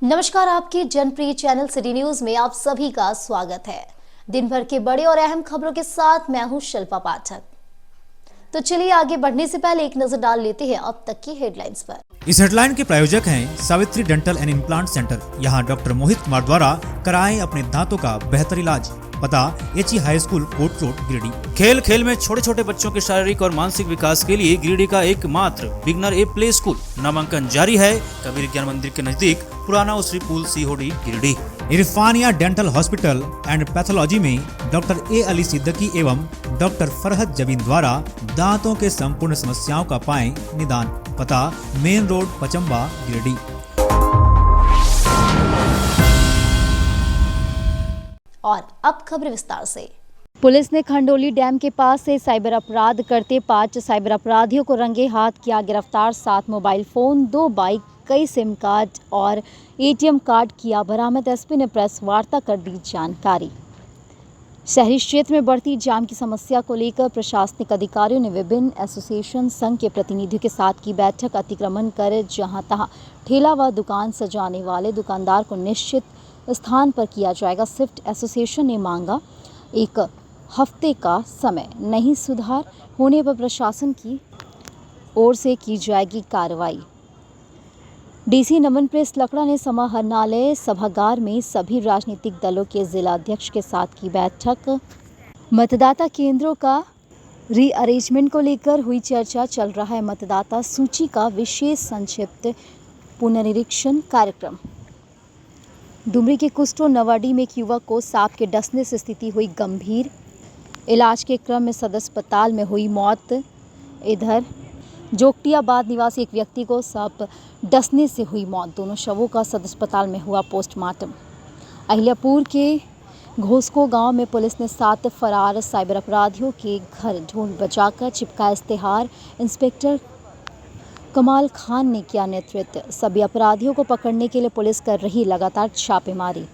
नमस्कार, आपके जनप्रिय channel city news में आप सभी का स्वागत है। दिन भर के बड़े और अहम खबरों के साथ मैं हूं शिल्पा पाठक। तो चलिए आगे बढ़ने से पहले एक नजर डाल लेते हैं अब तक की हेडलाइंस पर। इस हेडलाइन के प्रायोजक हैं Savitri dental and implant centre. यहाँ डॉक्टर मोहित कुमार द्वारा कराएं अपने दांतों का बेहतर इलाज। पता एचई हाई स्कूल कोट रोड गिरिडीह। खेल खेल में छोटे छोटे बच्चों के शारीरिक और मानसिक विकास के लिए गिरिडीह का एकमात्र बिगनर ए प्ले स्कूल। नामांकन जारी है। कबीर ज्ञान मंदिर के नजदीक पुराना उसी पुल सीहोडी Giridih. Irfania dental hospital and pathology में डॉक्टर ए अली सिद्दीकी एवं डॉक्टर फरहत जबीन द्वारा दांतों के संपूर्ण समस्याओं का पाएं निदान। पता मेन रोड पचम्बा गिरिडीह। और अब खबर विस्तार से। पुलिस ने खंडोली डैम के पास से साइबर अपराध करते 5 साइबर अपराधियों को रंगे हाथ किया गिरफ्तार। 7 मोबाइल फोन, 2 बाइक, कई सिम कार्ड और एटीएम कार्ड किया बरामद। एसपी ने प्रेस वार्ता कर दी जानकारी। शहरी क्षेत्र में बढ़ती जाम की समस्या को लेकर प्रशासनिक अधिकारियों ने विभिन्न एसोसिएशन संघ के प्रतिनिधियों के साथ की बैठक। अतिक्रमण कर जहां तहां ठेला व दुकान सजाने वाले दुकानदार को निश्चित स्थान पर किया जाएगा। स्विफ्ट एसोसिएशन ने मांगा 1 हफ्ते का समय, नहीं सुधार होने पर प्रशासन की ओर से की जाएगी कार्रवाई। डीसी नमन प्रेस लकड़ा ने समाहरणालय सभागार में सभी राजनीतिक दलों के जिलाध्यक्ष के साथ की बैठक। मतदाता केंद्रों का रीअरेंजमेंट को लेकर हुई चर्चा। चल रहा है मतदाता सूची का विशेष संक्षिप्त पुनरीक्षण कार्यक्रम। डुमरी के कुस्टो नवाडी में एक युवक को सांप के डसने से स्थिति हुई गंभीर। इलाज के क्रम में सदर अस्पताल में हुई मौत। इधर जोगटियाबाद निवासी एक व्यक्ति को सांप डसने से हुई मौत। दोनों शवों का सदर अस्पताल में हुआ पोस्टमार्टम। अहिल्यापुर के घोसको गांव में पुलिस ने 7 फरार साइबर अपराधियों के घर ढूंढ बचाकर चिपकाया इश्तेहार। इंस्पेक्टर कमाल खान ने किया नेतृत्व। सभी अपराधियों को पकड़ने के लिए पुलिस कर रही लगातार छापेमारी।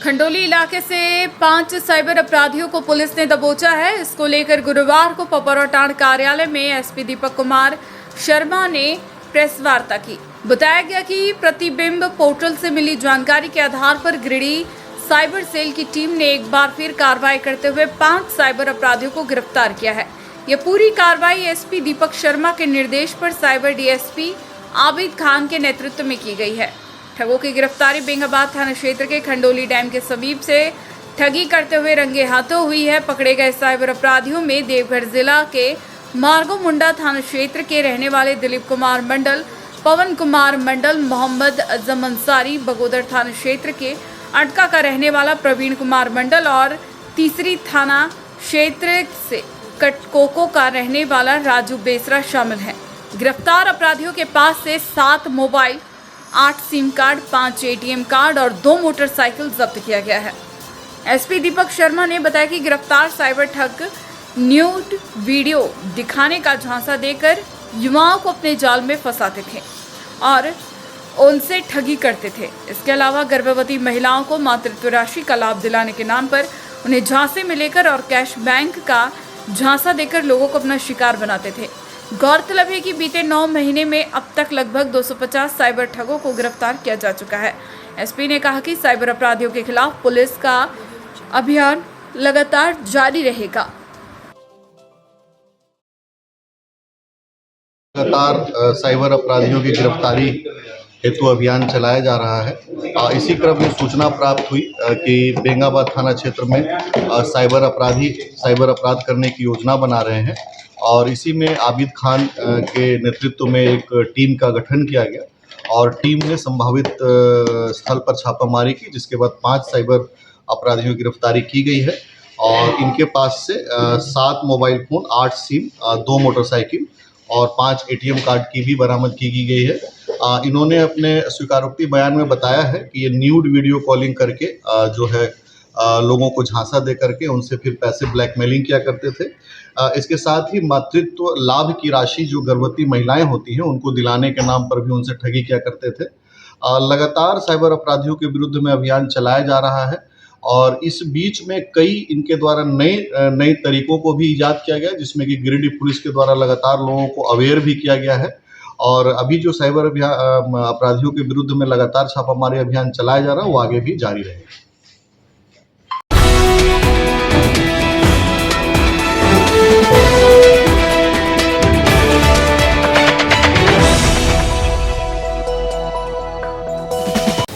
खंडोली इलाके से 5 साइबर अपराधियों को पुलिस ने दबोचा है। इसको लेकर गुरुवार को पपरोटाण कार्यालय में एसपी दीपक कुमार शर्मा ने प्रेस वार्ता की। बताया गया कि प्रतिबिंब पोर्टल से मिली जानकारी के आधार पर गिरिडीह साइबर सेल की टीम ने एक बार फिर कार्रवाई करते हुए 5 साइबर अपराधियों को गिरफ्तार किया है। यह पूरी कार्रवाई एसपी दीपक शर्मा के निर्देश पर साइबर डीएसपी आबिद खान के नेतृत्व में की गई है। ठगों की गिरफ्तारी बेंगाबाद थाना क्षेत्र के खंडोली डैम के समीप से ठगी करते हुए रंगे हाथों हुई है। पकड़े गए साइबर अपराधियों में देवघर जिला के मार्गो मुंडा थाना क्षेत्र के रहने वाले दिलीप कुमार मंडल, पवन कुमार मंडल, मोहम्मद अजम अंसारी, बगोदर थाना क्षेत्र के अटका का रहने वाला प्रवीण कुमार मंडल और तीसरी थाना क्षेत्र से कटकोको का रहने वाला राजू बेसरा शामिल है। गिरफ्तार अपराधियों के पास से 7 mobile, 8 SIM card, 5 ATM card और 2 मोटरसाइकिल जब्त किया गया है। एसपी दीपक शर्मा ने बताया कि गिरफ्तार साइबर ठग न्यूड वीडियो दिखाने का झांसा देकर युवाओं को अपने जाल में फंसाते थे और उनसे ठगी करते थे। इसके अलावा गर्भवती महिलाओं को मातृत्व राशि का लाभ दिलाने के नाम पर उन्हें झांसे में लेकर और कैश बैंक का झांसा देकर लोगों को अपना शिकार बनाते थे। गौरतलब है कि बीते 9 महीने में अब तक लगभग 250 साइबर ठगों को गिरफ्तार किया जा चुका है। एसपी ने कहा कि साइबर अपराधियों के खिलाफ पुलिस का अभियान लगातार जारी रहेगा। लगातार साइबर अपराधियों की गिरफ्तारी हेतु अभियान चलाया जा रहा है। इसी क्रम में सूचना प्राप्त हुई कि बेंगाबाद थाना क्षेत्र में साइबर अपराधी साइबर अपराध करने की योजना बना रहे हैं और इसी में आबिद खान के नेतृत्व में एक टीम का गठन किया गया और टीम ने संभावित स्थल पर छापामारी की, जिसके बाद 5 साइबर अपराधियों की गिरफ्तारी की गई है और इनके पास से 7 मोबाइल फोन, 8 सिम, 2 मोटरसाइकिल और 5 एटीएम कार्ड की भी बरामद की गई है। इन्होंने अपने स्वीकारोक्ति बयान में बताया है कि ये न्यूड वीडियो कॉलिंग करके जो है लोगों को झांसा दे करके उनसे फिर पैसे ब्लैकमेलिंग किया करते थे। इसके साथ ही मातृत्व लाभ की राशि जो गर्भवती महिलाएं होती हैं उनको दिलाने के नाम पर भी उनसे ठगी किया करते थे। लगातार साइबर अपराधियों के विरुद्ध में अभियान चलाया जा रहा है और इस बीच में कई इनके द्वारा नए तरीकों को भी ईजाद किया गया, जिसमें कि गिरिडीह पुलिस के द्वारा लगातार लोगों को अवेयर भी किया गया है। और अभी जो साइबर अपराधियों के विरुद्ध में लगातार छापामारी अभियान चलाया जा रहा है, वो आगे भी जारी रहेगा।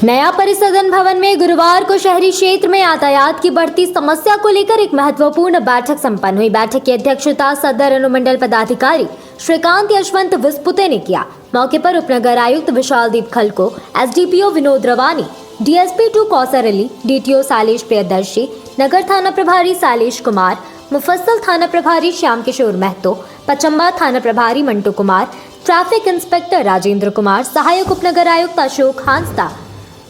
नया परिसदन भवन में गुरुवार को शहरी क्षेत्र में यातायात की बढ़ती समस्या को लेकर एक महत्वपूर्ण बैठक संपन्न हुई। बैठक की अध्यक्षता सदर अनुमंडल पदाधिकारी श्रीकांत यशवंत विस्पुते ने किया। मौके पर उपनगर आयुक्त विशालदीप खलको, एसडीपीओ विनोद रवानी, डीएसपी 2 कौसर अली, डीटीओ सालेश प्रियदर्शी, नगर थाना प्रभारी सालेश कुमार, मुफस्सल थाना प्रभारी श्याम किशोर महतो, पचम्बा थाना प्रभारी मंटू कुमार, ट्रैफिक इंस्पेक्टर राजेंद्र कुमार, सहायक उपनगर आयुक्त Ashok Hansda,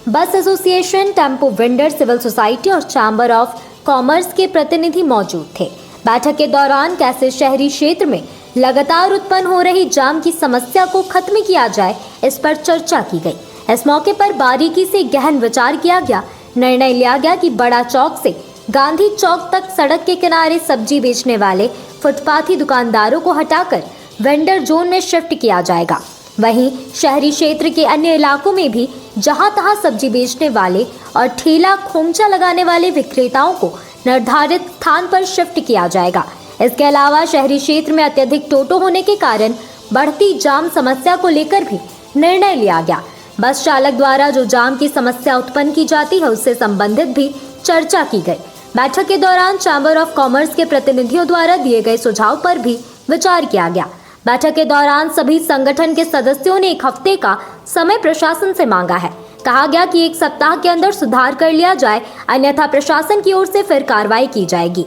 bus association, tempo vendor, civil society और चैम्बर ऑफ कॉमर्स के प्रतिनिधि मौजूद थे। बैठक के दौरान कैसे शहरी क्षेत्र में लगातार उत्पन्न हो रही जाम की समस्या को खत्म किया जाए, इस पर चर्चा की गई। इस मौके पर बारीकी से गहन विचार किया गया। निर्णय लिया गया कि बड़ा चौक से गांधी चौक तक सड़क के किनारे सब्जी बेचने वाले फुटपाथी दुकानदारों को हटाकर वेंडर जोन में शिफ्ट किया जाएगा। वहीं शहरी क्षेत्र के अन्य इलाकों में भी जहां तहां सब्जी बेचने वाले और ठेला खोमचा लगाने वाले विक्रेताओं को निर्धारित स्थान पर शिफ्ट किया जाएगा। इसके अलावा शहरी क्षेत्र में अत्यधिक टोटो होने के कारण बढ़ती जाम समस्या को लेकर भी निर्णय लिया गया। बस चालक द्वारा जो जाम की समस्या उत्पन्न की जाती है, उससे संबंधित भी चर्चा की गई। बैठक के दौरान चैम्बर ऑफ कॉमर्स के प्रतिनिधियों द्वारा दिए गए सुझाव पर भी विचार किया गया। बैठक के दौरान सभी संगठन के सदस्यों ने 1 हफ्ते का समय प्रशासन से मांगा है। कहा गया कि 1 सप्ताह के अंदर सुधार कर लिया जाए, अन्यथा प्रशासन की ओर से फिर कार्रवाई की जाएगी।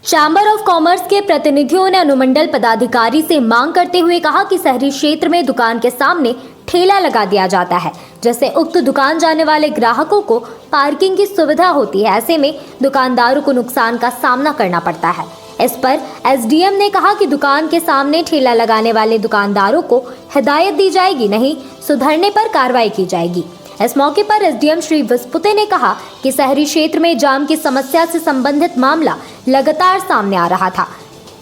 चैम्बर ऑफ कॉमर्स के प्रतिनिधियों ने अनुमंडल पदाधिकारी से मांग करते हुए कहा कि शहरी क्षेत्र में दुकान के सामने ठेला लगा दिया जाता है, जिससे उक्त दुकान जाने वाले ग्राहकों को पार्किंग की सुविधा होती है। ऐसे में दुकानदारों को नुकसान का सामना करना पड़ता है। इस पर एसडीएम ने कहा कि दुकान के सामने ठेला लगाने वाले दुकानदारों को हिदायत दी जाएगी, नहीं सुधरने पर कार्रवाई की जाएगी। इस मौके पर एसडीएम श्री विस्पुते ने कहा कि शहरी क्षेत्र में जाम की समस्या से संबंधित मामला लगातार सामने आ रहा था।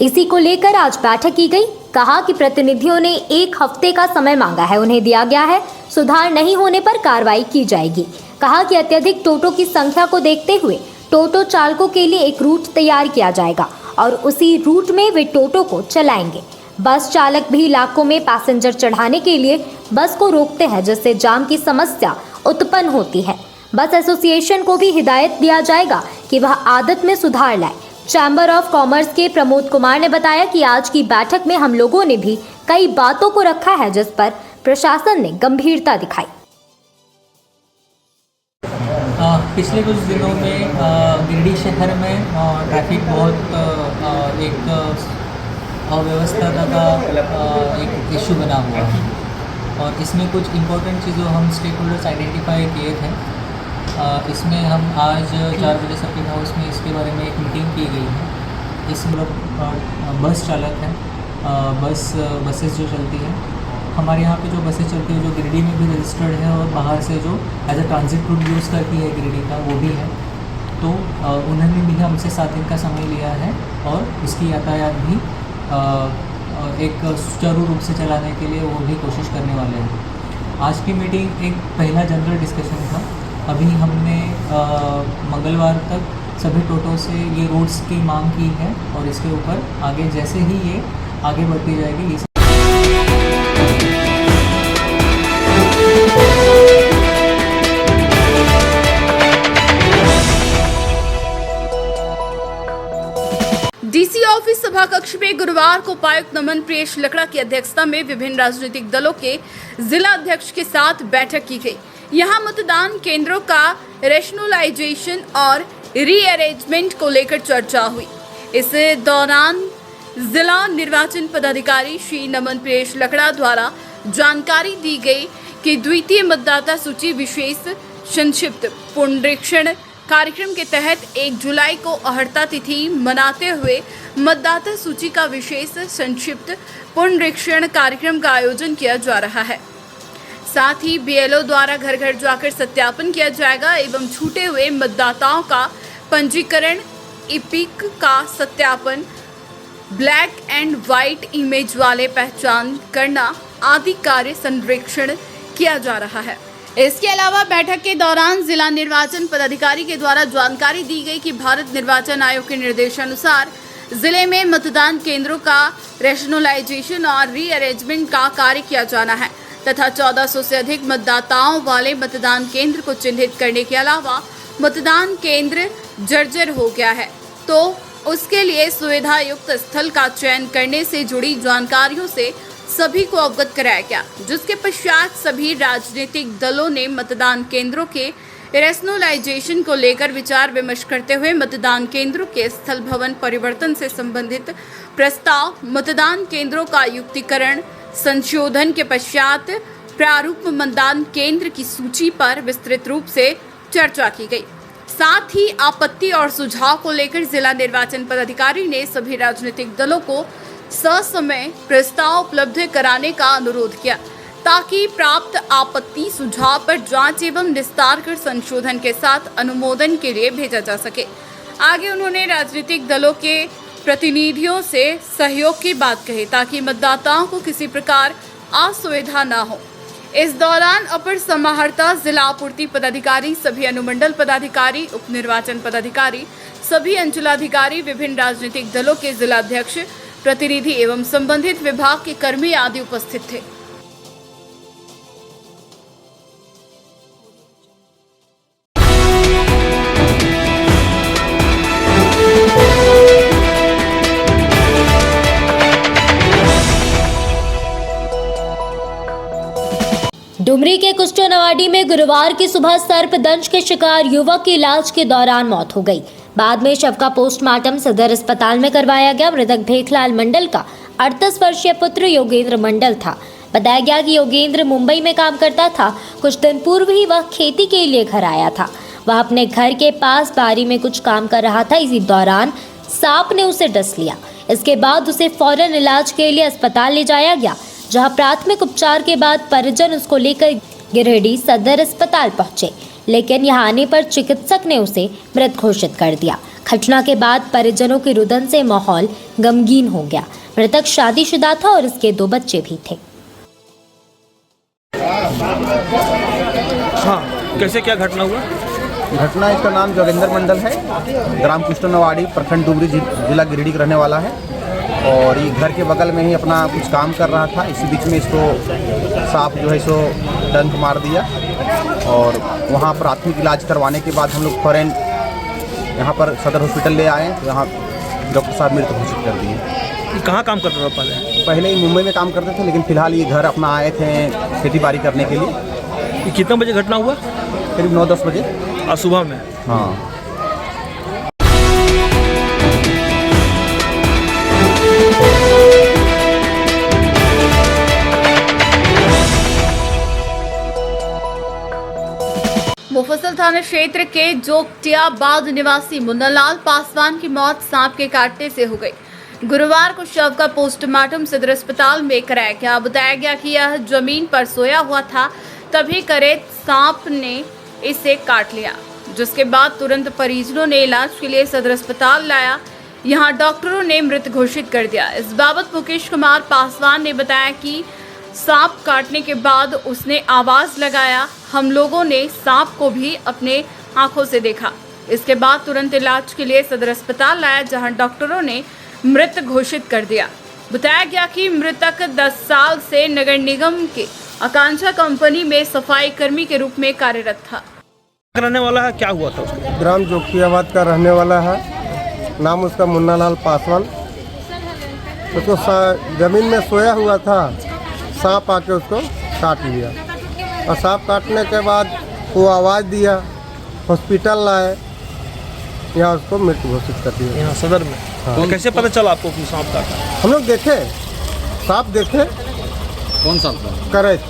इसी को लेकर आज बैठक की गई। कहा कि प्रतिनिधियों ने 1 हफ्ते का समय मांगा है, उन्हें दिया गया है। सुधार नहीं होने पर कार्रवाई की जाएगी। कहा कि अत्यधिक टोटो की संख्या को देखते हुए टोटो चालकों के लिए एक रूट तैयार किया जाएगा और उसी रूट में वे टोटो को चलाएंगे। बस चालक भी इलाकों में पैसेंजर चढ़ाने के लिए बस को रोकते हैं, जिससे जाम की समस्या उत्पन्न होती है। बस एसोसिएशन को भी हिदायत दिया जाएगा कि वह आदत में सुधार लाए। चैम्बर ऑफ कॉमर्स के प्रमोद कुमार ने बताया कि आज की बैठक में हम लोगों ने भी कई बातों को रखा है, जिस पर प्रशासन ने गंभीरता दिखाई। पिछले कुछ दिनों में गिरिडीह शहर में ट्रैफिक बहुत एक अव्यवस्था का एक इशू बना हुआ है और इसमें कुछ इम्पोर्टेंट चीज़ों हम स्टेक होल्डर्स आइडेंटिफाई किए थे। इसमें हम आज 4 बजे सर्किट हाउस में इसके बारे में एक मीटिंग की गई है। इसमें बस चालक हैं, बसेस जो चलती हैं, हमारे यहाँ पे जो बसें चलती है जो गिरिडीह में भी रजिस्टर्ड है और बाहर से जो as a transit route use करती है गिरिडीह का, वो भी है। तो उन्होंने भी हमसे 7 दिन का समय लिया है और उसकी यातायात भी एक सुचारू रूप से चलाने के लिए वो भी कोशिश करने वाले हैं। आज की मीटिंग एक पहला जनरल डिस्कशन था। अभी हमने मंगलवार तक सभी टोटो से ये रूट्स की मांग की है और इसके ऊपर आगे जैसे ही ये आगे बढ़ती जाएगी डीसी ऑफिस सभा कक्ष में गुरुवार को उपायुक्त नमन प्रियेश लकड़ा की अध्यक्षता में विभिन्न राजनीतिक दलों के जिला अध्यक्ष के साथ बैठक की गई। यहां मतदान केंद्रों का रेशनलाइजेशन और रीअरेंजमेंट को लेकर चर्चा हुई। इस दौरान जिला निर्वाचन पदाधिकारी श्री नमन प्रियेश लकड़ा द्वारा जानकारी दी गई कि द्वितीय मतदाता सूची विशेष संक्षिप्त पुनरीक्षण कार्यक्रम के तहत 1 जुलाई को अहर्ता तिथि मनाते हुए मतदाता सूची का विशेष संक्षिप्त पुनरीक्षण कार्यक्रम का आयोजन किया जा रहा है। साथ ही बीएलओ द्वारा घर घर जाकर सत्यापन किया जाएगा एवं छूटे हुए मतदाताओं का पंजीकरण, इपिक का सत्यापन, ब्लैक एंड व्हाइट इमेज वाले पहचान करना आदि कार्य संरक्षण किया जा रहा है। इसके अलावा बैठक के दौरान जिला निर्वाचन पदाधिकारी के द्वारा जानकारी दी गई कि भारत निर्वाचन आयोग के निर्देशानुसार जिले में मतदान केंद्रों का रैशनलाइजेशन और रीअरेंजमेंट का कार्य किया जाना है तथा 1400 से अधिक मतदाताओं वाले मतदान केंद्र को चिन्हित करने के अलावा मतदान केंद्र जर्जर हो गया है तो उसके लिए सुविधा युक्त स्थल का चयन करने से जुड़ी जानकारियों से सभी को अवगत कराया गया, जिसके पश्चात सभी राजनीतिक दलों ने मतदान केंद्रों के रैशनलाइजेशन को लेकर विचार विमर्श करते हुए मतदान केंद्रों के स्थल भवन परिवर्तन से संबंधित प्रस्ताव, मतदान केंद्रों का युक्तिकरण, संशोधन के पश्चात प्रारूप मतदान केंद्र की सूची पर विस्तृत रूप से चर्चा की गई। साथ ही आपत्ति और सुझाव को लेकर जिला निर्वाचन पदाधिकारी ने सभी राजनीतिक दलों को ससमय प्रस्ताव उपलब्ध कराने का अनुरोध किया ताकि प्राप्त आपत्ति सुझाव पर जांच एवं निस्तार कर संशोधन के साथ अनुमोदन के लिए भेजा जा सके। आगे उन्होंने राजनीतिक दलों के प्रतिनिधियों से सहयोग की बात कही ताकि मतदाताओं को किसी प्रकार असुविधा न हो। इस दौरान अपर समाहर्ता, जिला आपूर्ति पदाधिकारी, सभी अनुमंडल पदाधिकारी, उप निर्वाचन पदाधिकारी, सभी अंचलाधिकारी, विभिन्न राजनीतिक दलों के जिलाध्यक्ष, प्रतिनिधि एवं संबंधित विभाग के कर्मी आदि उपस्थित थे। डुमरी के कुष्टनवाडी में गुरुवार की सुबह सर्पदंश के शिकार युवक की इलाज के दौरान मौत हो गई। बाद में शव का पोस्टमार्टम सदर अस्पताल में करवाया गया। मृतक भेखलाल मंडल का 38 वर्षीय पुत्र योगेंद्र मंडल था। बताया गया कि योगेंद्र मुंबई में काम करता था। कुछ दिन पूर्व ही वह खेती के लिए घर आया था। वह अपने घर के पास बारी में कुछ काम कर रहा था। इसी दौरान सांप ने उसे डस लिया। इसके बाद उसे फौरन इलाज के लिए अस्पताल ले जाया गया, जहां प्राथमिक उपचार के बाद परिजन उसको लेकर गिरिडीह सदर अस्पताल पहुंचे, लेकिन यहां आने पर चिकित्सक ने उसे मृत घोषित कर दिया। घटना के बाद परिजनों के रुदन से माहौल गमगीन हो गया। मृतक शादीशुदा था और इसके 2 बच्चे भी थे। हाँ, कैसे क्या घटना हुआ? घटना, इसका नाम जोगेंद्र मंडल है, ग्राम कुष्टनवाड़ी, प्रखंड डुमरी, जिला गिरिडीह का रहने वाला है और ये घर के बगल में ही अपना कुछ काम कर रहा था। इसी बीच में इसको सांप जो है सो डंक मार दिया और वहाँ प्राथमिक इलाज करवाने के बाद हम लोग फौरन यहाँ पर सदर हॉस्पिटल ले आए तो यहाँ डॉक्टर साहब मृत घोषित कर दिए। कहाँ काम करता था पहले ही मुंबई में काम करते थे, लेकिन फिलहाल ये घर अपना आए थे खेती बाड़ी करने के लिए। ये कितने बजे घटना हुआ? करीब 9-10 बजे आज सुबह में। हाँ। मुफस्सिल थाना क्षेत्र के जोगटियाबाद निवासी मुन्नालाल पासवान की मौत सांप के काटने से हो गई। गुरुवार को शव का पोस्टमार्टम सदर अस्पताल में कराया गया। बताया गया कि यह जमीन पर सोया हुआ था, तभी करेत सांप ने इसे काट लिया, जिसके बाद तुरंत परिजनों ने इलाज के लिए सदर अस्पताल लाया। यहां डॉक्टरों ने मृत घोषित कर दिया। इस बाबत मुकेश कुमार पासवान ने बताया कि सांप काटने के बाद उसने आवाज लगाया। हम लोगों ने सांप को भी अपने आंखों से देखा। इसके बाद तुरंत इलाज के लिए सदर अस्पताल लाया, जहां डॉक्टरों ने मृत घोषित कर दिया। बताया गया कि मृतक 10 साल से नगर निगम के आकांक्षा कंपनी में सफाई कर्मी के रूप में कार्यरत था। रहने वाला है, क्या हुआ था उसको? ग्राम जोगटियाबाद का रहने वाला है, नाम उसका मुन्नालाल पासवान। उसको जमीन में सोया हुआ था, सांप आके उसको काट लिया और सांप काटने के बाद वो आवाज़ दिया, हॉस्पिटल लाए, यहाँ उसको मृत घोषित कर दिया। यहाँ सदर में? हाँ। कैसे पता चला आपको कि सांप काटा? हम लोग देखे, सांप देखे। कौन सांप? करेत।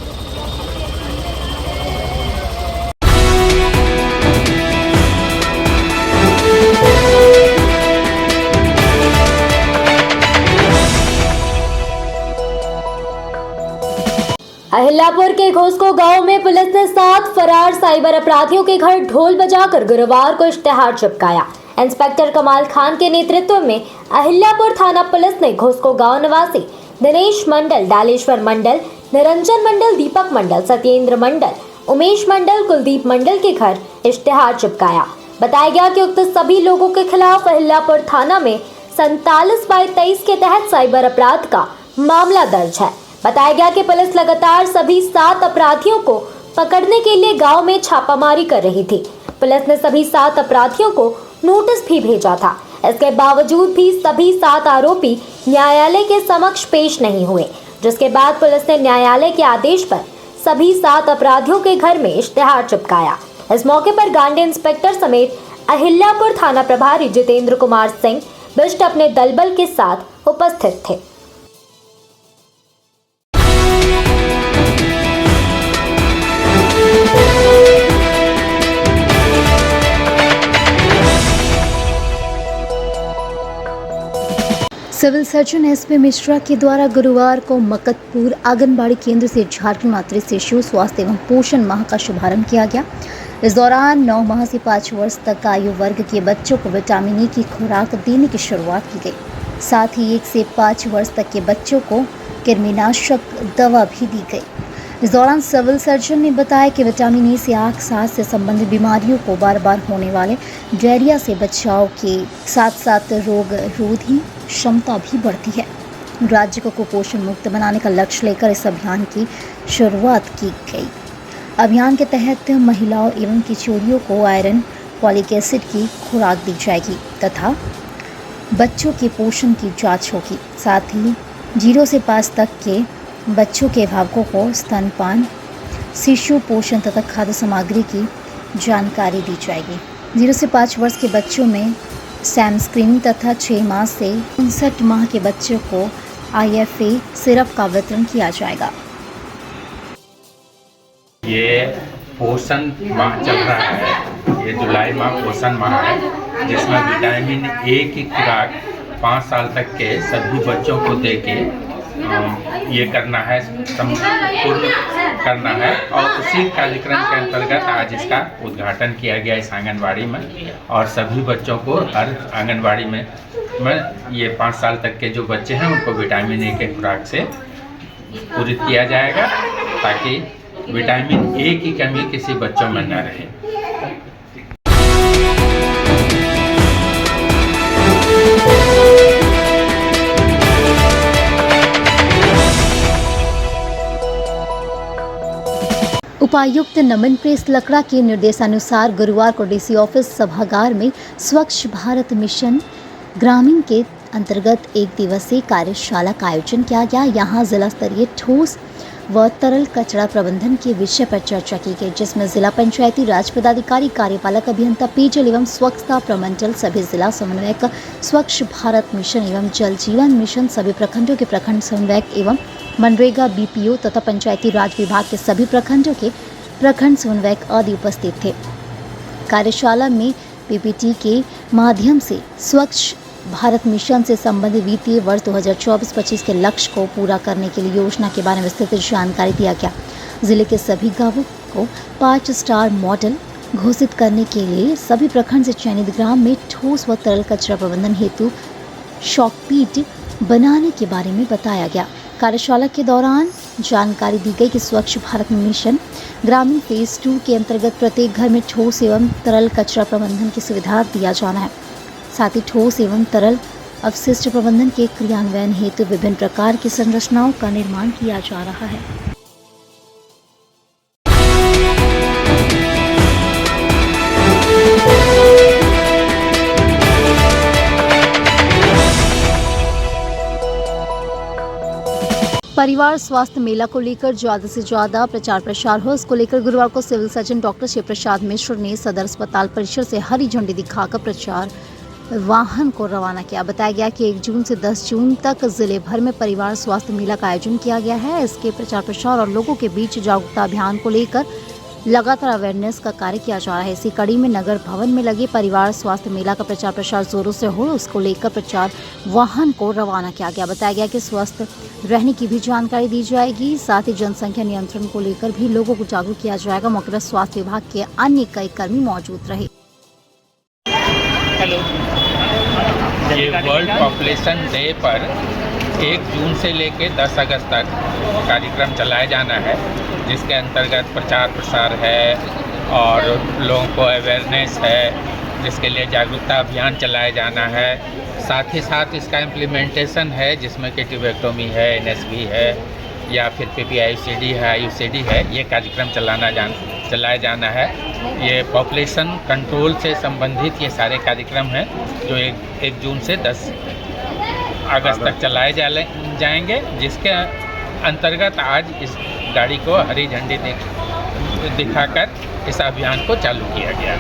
अहिल्यापुर के घोसको गांव में पुलिस ने 7 फरार साइबर अपराधियों के घर ढोल बजाकर गुरुवार को इश्तेहार चिपकाया। इंस्पेक्टर कमाल खान के नेतृत्व में अहिल्यापुर थाना पुलिस ने घोसको गांव निवासी दिनेश मंडल, डालेश्वर मंडल, निरंजन मंडल, दीपक मंडल, सत्येंद्र मंडल, उमेश मंडल, कुलदीप मंडल के घर इश्तेहार चिपकाया। बताया गया कि उक्त सभी लोगों के खिलाफ अहिल्यापुर थाना में 47/23 के तहत साइबर अपराध का मामला दर्ज है। बताया गया कि पुलिस लगातार सभी 7 अपराधियों को पकड़ने के लिए गांव में छापामारी कर रही थी। पुलिस ने सभी 7 अपराधियों को नोटिस भी भेजा था। इसके बावजूद भी सभी 7 आरोपी न्यायालय के समक्ष पेश नहीं हुए, जिसके बाद पुलिस ने न्यायालय के आदेश पर सभी 7 अपराधियों के घर में इश्तेहार चिपकाया। इस मौके पर गांडी इंस्पेक्टर समेत अहिल्यापुर थाना प्रभारी जितेंद्र कुमार सिंह बिष्ट अपने दलबल के साथ उपस्थित थे। सिविल सर्जन एसपी मिश्रा के द्वारा गुरुवार को मकतपुर आंगनबाड़ी केंद्र से झारखंड मातृ शिशु स्वास्थ्य एवं पोषण माह का शुभारंभ किया गया। इस दौरान 9 माह से 5 वर्ष तक आयु वर्ग के बच्चों को विटामिन ई की खुराक देने की शुरुआत की गई। साथ ही 1 से 5 वर्ष तक के बच्चों को कृमिनाशक दवा भी दी गई। इस दौरान सिविल सर्जन ने बताया कि विटामिन ई से आँख सांस से संबंधित बीमारियों को बार बार होने वाले डायरिया से बचाव के साथ साथ रोग रोधी क्षमता भी बढ़ती है। राज्य को कुपोषण मुक्त बनाने का लक्ष्य लेकर इस अभियान की शुरुआत की गई। अभियान के तहत महिलाओं एवं किशोरियों को आयरन, फॉलिक एसिड की खुराक दी जाएगी तथा बच्चों के पोषण की जांच होगी। साथ ही 0 से 5 तक के बच्चों के अभिभावकों को स्तनपान, शिशु पोषण तथा खाद्य सामग्री की जानकारी दी जाएगी। 0 से 5 वर्ष के बच्चों में सैम स्क्रीनिंग तथा 6 माह से 59 माह के बच्चों को IFA सिरप का वितरण किया जाएगा। ये पोषण माह चल रहा है, ये जुलाई माह पोषण माह है, जिसमें विटामिन ए की खुराक 5 साल तक के सभी बच्चों को देके ये करना है, संपूर्ण करना है। और उसी कार्यक्रम के अंतर्गत आज इसका उद्घाटन किया गया इस आंगनबाड़ी में, और सभी बच्चों को हर आंगनबाड़ी में ये 5 साल तक के जो बच्चे हैं उनको विटामिन ए के खुराक से पूरित किया जाएगा, ताकि विटामिन ए की कमी किसी बच्चों में न रहे। उपायुक्त नमन प्रेस लकड़ा के निर्देशानुसार गुरुवार को डीसी ऑफिस सभागार में स्वच्छ भारत मिशन ग्रामीण के अंतर्गत 1 दिवसीय कार्यशाला का आयोजन किया गया। यहाँ जिला स्तरीय ठोस व तरल कचरा प्रबंधन के विषय पर चर्चा की गई, जिसमें जिला पंचायती राज पदाधिकारी, कार्यपालक अभियंता, पेयजल एवं स्वच्छता प्रमंडल, सभी जिला समन्वयक, स्वच्छ भारत मिशन एवं जल जीवन मिशन, सभी प्रखंडों के प्रखंड समन्वयक एवं मनरेगा, BPO तथा पंचायती राज विभाग के सभी प्रखंडों के प्रखंड समन्वयक आदि उपस्थित थे। कार्यशाला में PPT के माध्यम से स्वच्छ भारत मिशन से संबंधित वित्तीय वर्ष 2024-25 के लक्ष्य को पूरा करने के लिए योजना के बारे में विस्तृत जानकारी दिया गया। जिले के सभी गांवों को 5 स्टार मॉडल घोषित करने के लिए सभी प्रखंड से चयनित ग्राम में ठोस व तरल कचरा प्रबंधन हेतु शॉकपीट बनाने के बारे में बताया गया। कार्यशाला के दौरान जानकारी दी गई कि स्वच्छ भारत मिशन ग्रामीण फेज 2 के अंतर्गत प्रत्येक घर में ठोस एवं तरल कचरा प्रबंधन की सुविधा दिया जाना है। साथ ही ठोस एवं तरल अपशिष्ट प्रबंधन के क्रियान्वयन हेतु विभिन्न प्रकार की संरचनाओं का निर्माण किया जा रहा है। परिवार स्वास्थ्य मेला को लेकर ज़्यादा से ज़्यादा प्रचार प्रसार हो, इसको लेकर गुरुवार को civil surgeon doctor Shiv Prasad Mishra ने सदर अस्पताल परिसर से हरी झंडी दिखाकर प्रचार वाहन को रवाना किया। बताया गया कि 1 जून से 10 जून तक जिले भर में परिवार स्वास्थ्य मेला का आयोजन किया गया है। इसके प्रचार प्रसार और लोगों के बीच जागरूकता अभियान को लेकर लगातार अवेयरनेस का कार्य किया जा रहा है। इसी कड़ी में नगर भवन में लगे परिवार स्वास्थ्य मेला का प्रचार प्रसार जोरों से हो, उसको लेकर प्रचार वाहन को रवाना किया गया। बताया गया कि स्वस्थ रहने की भी जानकारी दी जाएगी, साथ ही जनसंख्या नियंत्रण को लेकर भी लोगों को जागरूक किया जाएगा। मौके पर स्वास्थ्य विभाग के अन्य कई कर्मी मौजूद रहे। ये वर्ल्ड पॉपुलेशन डे पर 1 जून से लेकर 10 अगस्त तक कार्यक्रम चलाया जाना है, जिसके अंतर्गत प्रचार प्रसार है और लोगों को अवेयरनेस है, जिसके लिए जागरूकता अभियान चलाया जाना है। साथ ही साथ इसका इम्प्लीमेंटेशन है, जिसमें कि ट्यूबेक्टोमी है, NSV है या फिर PPICD है, IUCD है। ये कार्यक्रम चलाया जाना है। ये पॉपुलेशन कंट्रोल से संबंधित ये सारे कार्यक्रम हैं जो 1 जून से 10 अगस्त तक चलाए जाएंगे, जिसके अंतर्गत आज इस गाड़ी को हरी झंडी दिखाकर इस अभियान को चालू किया गया।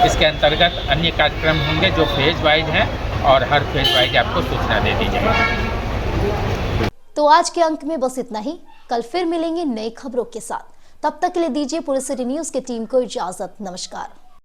इसके अंतर्गत अन्य कार्यक्रम होंगे जो फेज वाइज हैं और हर फेज वाइज आपको सूचना दे दी जाएगी। तो आज के अंक में बस इतना ही। कल फिर मिलेंगे नई खबरों के साथ। तब तक के लिए दीजिए पुलिस सिटी न्यूज की टीम को इजाजत। नमस्कार।